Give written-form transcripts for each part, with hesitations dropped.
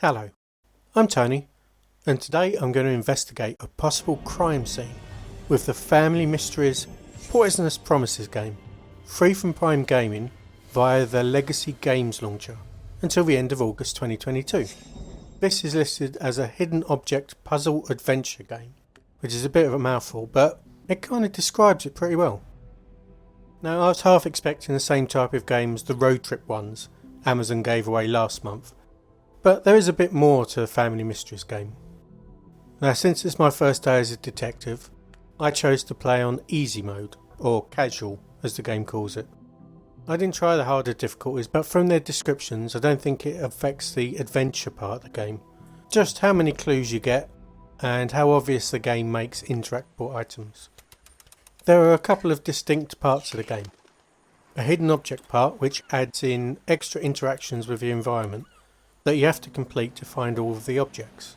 Hello, I'm Tony, and today I'm going to investigate a possible crime scene with the Family Mysteries Poisonous Promises game, free from Prime Gaming via the Legacy Games launcher until the end of August 2022. This is listed as a hidden object puzzle adventure game, which is a bit of a mouthful, but it kind of describes it pretty well. Now, I was half expecting the same type of game as the road trip ones Amazon gave away last month, but there is a bit more to the Family Mysteries game. Now, since it's my first day as a detective, I chose to play on easy mode, or casual as the game calls it. I didn't try the harder difficulties, but from their descriptions I don't think it affects the adventure part of the game. Just how many clues you get and how obvious the game makes interactable items. There are a couple of distinct parts of the game. A hidden object part which adds in extra interactions with the environment that you have to complete to find all of the objects.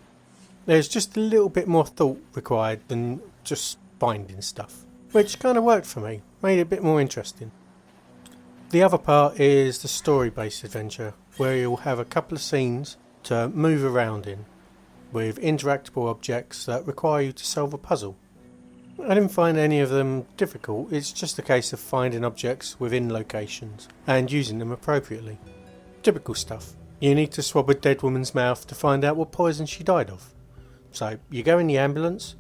There's just a little bit more thought required than just finding stuff, which kind of worked for me, made it a bit more interesting. The other part is the story-based adventure, where you'll have a couple of scenes to move around in, with interactable objects that require you to solve a puzzle. I didn't find any of them difficult, it's just a case of finding objects within locations and using them appropriately. Typical stuff. You need to swab a dead woman's mouth to find out what poison she died of. So you go in the ambulance,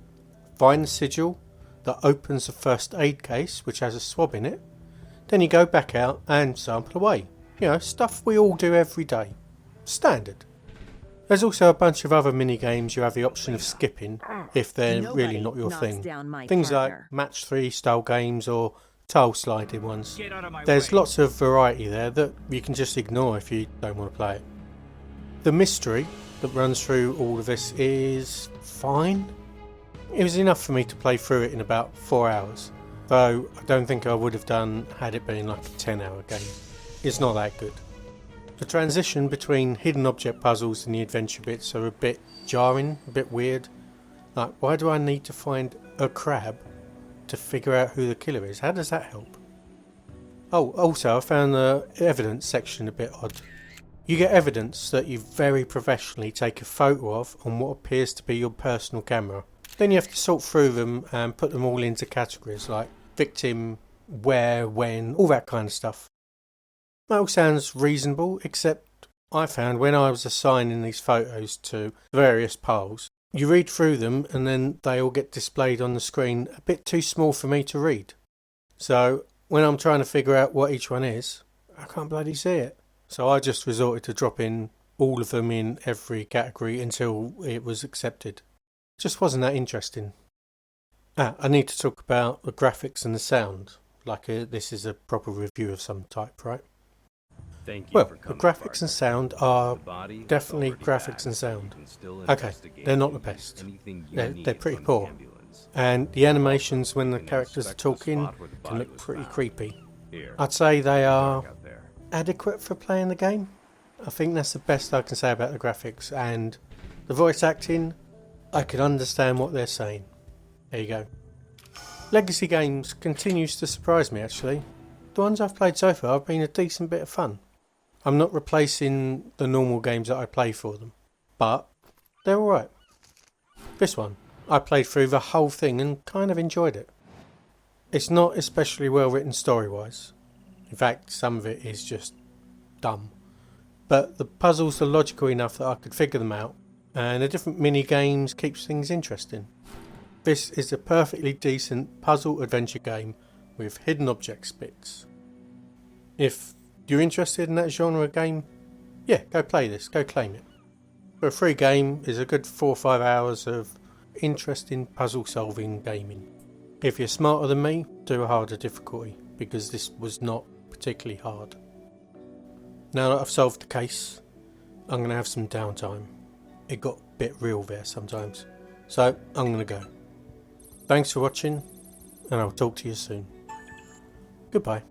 find the sigil that opens the first aid case which has a swab in it, then you go back out and sample away. You know, stuff we all do every day. Standard. There's also a bunch of other mini games you have the option of skipping if they're really not your thing. Things like match 3 style games or tile sliding ones. There's lots of variety there that you can just ignore if you don't want to play it. The mystery that runs through all of this is fine. It was enough for me to play through it in about 4 hours, though I don't think I would have done had it been like a 10-hour game. It's not that good. The transition between hidden object puzzles and the adventure bits are a bit jarring, a bit weird. Like, why do I need to find a crab to figure out who the killer is? How does that help? Oh, also I found the evidence section a bit odd. You get evidence that you very professionally take a photo of on what appears to be your personal camera. Then you have to sort through them and put them all into categories like victim, where, when, all that kind of stuff. That all sounds reasonable, except I found when I was assigning these photos to various piles, you read through them and then they all get displayed on the screen a bit too small for me to read. So when I'm trying to figure out what each one is, I can't bloody see it. So I just resorted to dropping all of them in every category until it was accepted. It just wasn't that interesting. I need to talk about the graphics and the sound, like this is a proper review of some type, right? Well, the graphics and sound are definitely graphics and sound. Okay, they're not the best. They're pretty poor. And the animations when the characters are talking can look pretty creepy. I'd say they are adequate for playing the game. I think that's the best I can say about the graphics. And the voice acting, I can understand what they're saying. There you go. Legacy Games continues to surprise me actually. The ones I've played so far have been a decent bit of fun. I'm not replacing the normal games that I play for them, but they're alright. This one, I played through the whole thing and kind of enjoyed it. It's not especially well written story wise. In fact, some of it is just dumb. But the puzzles are logical enough that I could figure them out, and the different mini games keeps things interesting. This is a perfectly decent puzzle adventure game with hidden objects bits. If you're interested in that genre of game, yeah, go play this, go claim it. For a free game is a good 4 or 5 hours of interesting puzzle solving gaming. If you're smarter than me, do a harder difficulty, because this was not particularly hard. Now that I've solved the case, I'm going to have some downtime. It got a bit real there sometimes, so I'm going to go. Thanks for watching, and I'll talk to you soon. Goodbye.